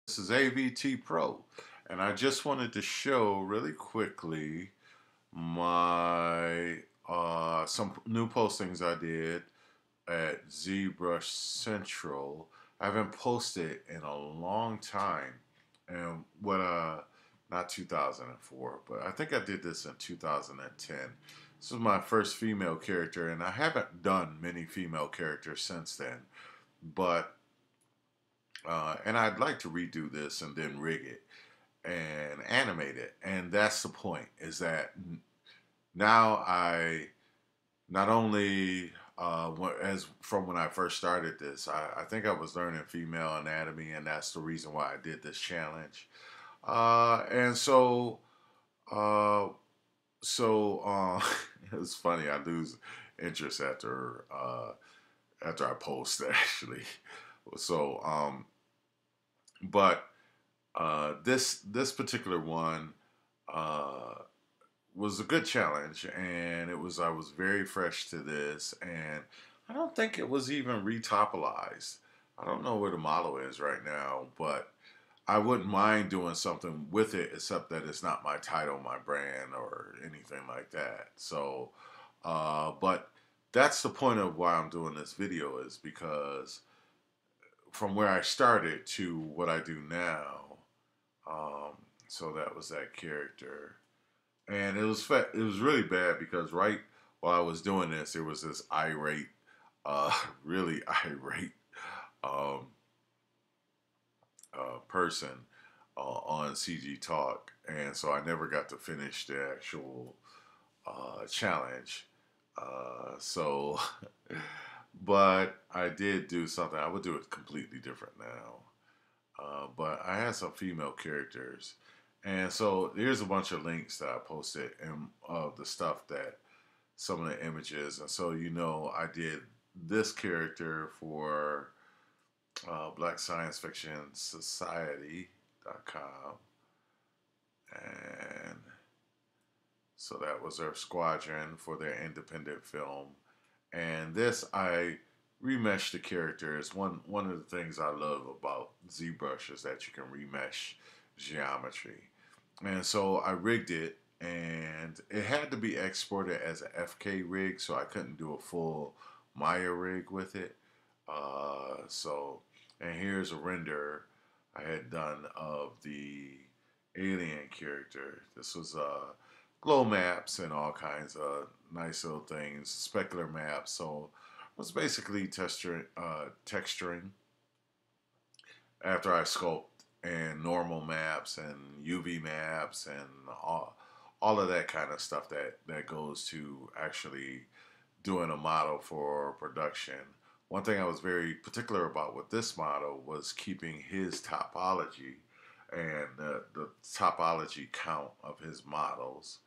This is AVTPro, and I just wanted to show really quickly my some new postings I did at ZBrush Central. I haven't posted in a long time, and not 2004, but I think I did this in 2010. This was my first female character, and I haven't done many female characters since then, but and I'd like to redo this and then rig it and animate it. And that's the point, is that now I not only, as from when I first started this, I think I was learning female anatomy, and that's the reason why I did this challenge. And so, uh, it's funny. I lose interest after I post actually. So, but this particular one uh, was a good challenge, and I was very fresh to this, and I don't think it was even retopolized. I don't know where the model is right now, but I wouldn't mind doing something with it, except that it's not my title, my brand, or anything like that. So, but that's the point of why I'm doing this video, is because from where I started to what I do now. Um, so that was that character, and it was really bad because right while I was doing this, there was this irate, really irate um, person on CG Talk, and so I never got to finish the actual challenge. So, but I did do something. I would do it completely different now. But I had some female characters, and so here's a bunch of links that I posted and of the stuff that some of the images. And so I did this character for Black Science Fiction Society.com, and so that was their squadron for their independent film. And this I remeshed the characters. One of the things I love about ZBrush is that you can remesh geometry. And so I rigged it, and it had to be exported as a FK rig, so I couldn't do a full Maya rig with it. And here's a render I had done of the alien character. This was glow maps and all kinds of nice little things, specular maps. So it was basically texturing after I sculpt, and normal maps and UV maps and all of that kind of stuff that goes to actually doing a model for production. One thing I was very particular about with this model was keeping his topology and the topology count of his models.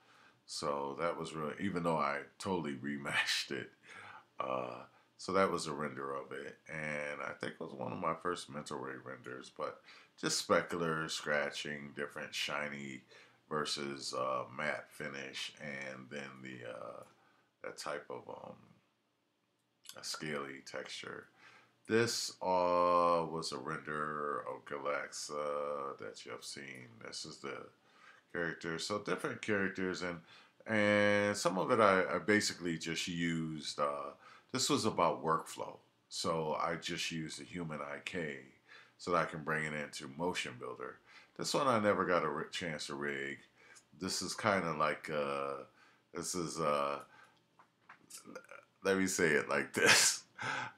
So that was really, even though I totally remeshed it. Uh, so that was a render of it, and I think it was one of my first mental ray renders. But just specular scratching, different shiny versus matte finish, and then the that type of a scaly texture. This was a render of Galaxa that you have seen. This is the character. So different characters, and some of it I basically just used. This was about workflow, so I just used the human IK so that I can bring it into Motion Builder. This one I never got a chance to rig. This is kind of like this is let me say it like this.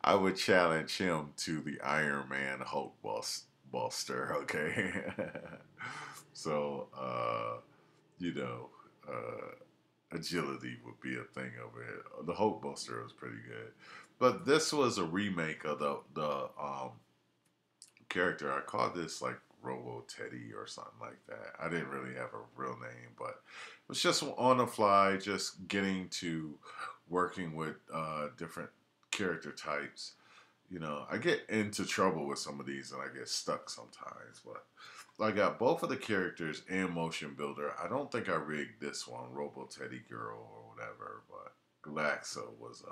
I would challenge him to the Iron Man Hulk Buster, okay? So, you know, agility would be a thing over it. The Hulk Buster was pretty good. But this was a remake of the character. I called this like Robo Teddy or something like that. I didn't really have a real name, but it was just on the fly, just getting to working with different character types. I get into trouble with some of these and I get stuck sometimes, but I got both of the characters in Motion Builder. I don't think I rigged this one, Robo Teddy Girl or whatever, but Galaxa was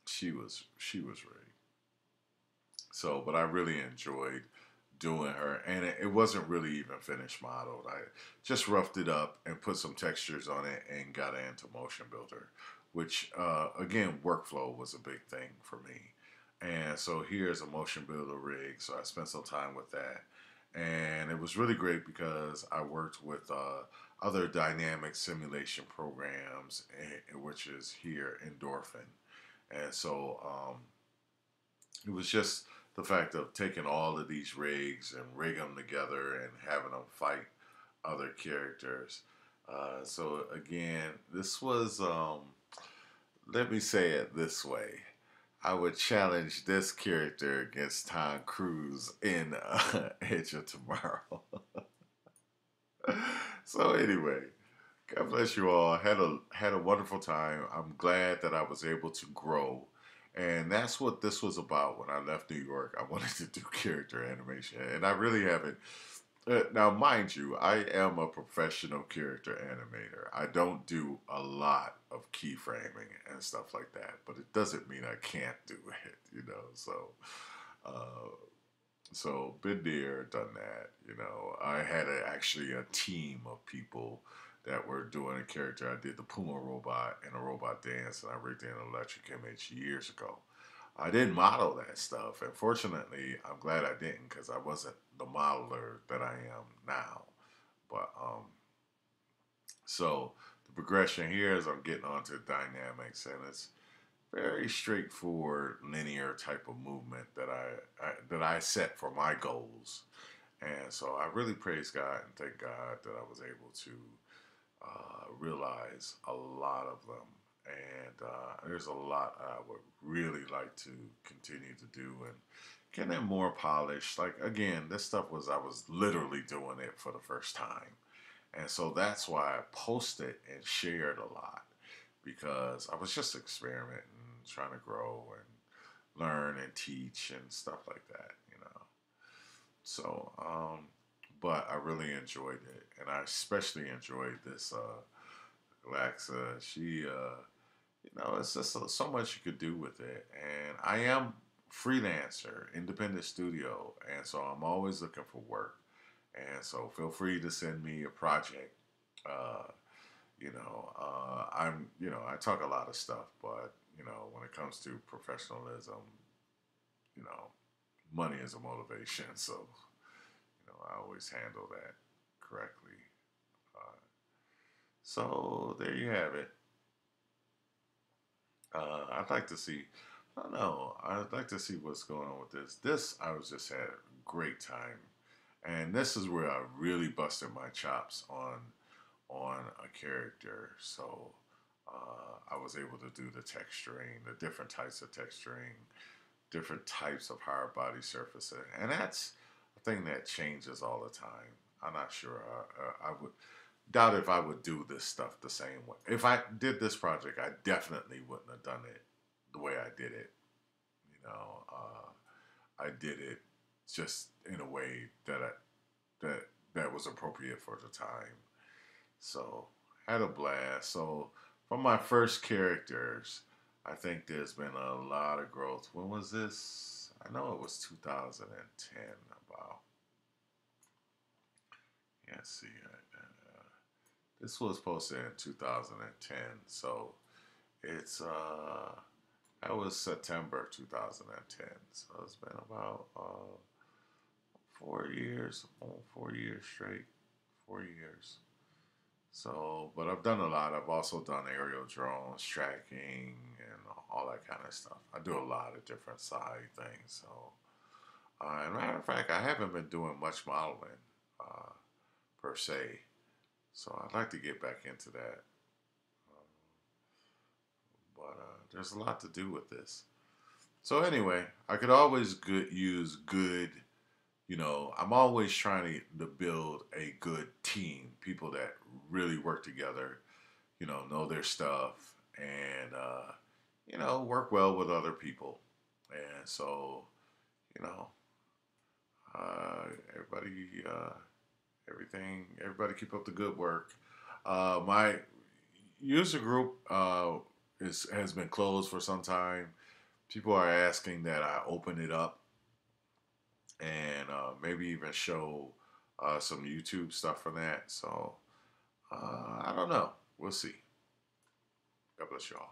she was rigged. So, but I really enjoyed doing her, and it wasn't really even finished modeled. I just roughed it up and put some textures on it and got into Motion Builder, which again, workflow was a big thing for me. And so here's a Motion Builder rig. So I spent some time with that, and it was really great because I worked with other dynamic simulation programs, which is here Endorphin. And so it was just the fact of taking all of these rigs and rigging them together and having them fight other characters. So again, this was, let me say it this way. I would challenge this character against Tom Cruise in Edge of Tomorrow. So anyway, God bless you all. Had a wonderful time. I'm glad that I was able to grow, and that's what this was about. When I left New York, I wanted to do character animation, and I really haven't. Now, mind you, I am a professional character animator. I don't do a lot of keyframing and stuff like that, but it doesn't mean I can't do it, you know. Uh, so been there, done that. You know, I had actually a team of people that were doing a character. I did the Puma robot and a robot dance, and I rigged in an electric image years ago. I didn't model that stuff, and fortunately, I'm glad I didn't because I wasn't the modeler that I am now. But so the progression here is I'm getting onto dynamics, and it's very straightforward, linear type of movement that I set for my goals. And so I really praise God and thank God that I was able to realize a lot of them. And there's a lot I would really like to continue to do and get them more polished. Like again, this stuff was I was literally doing it for the first time. And so that's why I posted and shared a lot because I was just experimenting, trying to grow and learn and teach and stuff like that, you know. So, but I really enjoyed it, and I especially enjoyed this Alexa. You know, it's just so much you could do with it, and I am freelancer, independent studio, and so I'm always looking for work, and so feel free to send me a project. Uh, you know, I talk a lot of stuff, but you know, when it comes to professionalism, you know, money is a motivation. So, you know, I always handle that correctly. Uh, so there you have it. I'd like to see. I don't know. I'd like to see what's going on with this. I was just had a great time, and this is where I really busted my chops on a character. So I was able to do the texturing, the different types of texturing, different types of hard body surfacing, and that's a thing that changes all the time. I'm not sure. I would doubt if I would do this stuff the same way. If I did this project, I definitely wouldn't have done it the way I did it. You know, I did it just in a way that that was appropriate for the time. So had a blast. So from my first characters, I think there's been a lot of growth. When was this? I know it was 2010. About let's see. This was posted in 2010, so it's that was September 2010. So it's been about 4 years, 4 years straight, 4 years. So, but I've done a lot. I've also done aerial drones, tracking, and all that kind of stuff. I do a lot of different side things. So, and matter of fact, I haven't been doing much modeling uh, per se. So I'd like to get back into that. Um, but there's a lot to do with this. So anyway, I could always use good. You know, I'm always trying to build a good team, people that really work together, you know their stuff, and you know, work well with other people. And so, you know, everybody, everybody keep up the good work. My user group has been closed for some time. People are asking that I open it up and maybe even show some YouTube stuff from that. So I don't know. We'll see. God bless y'all.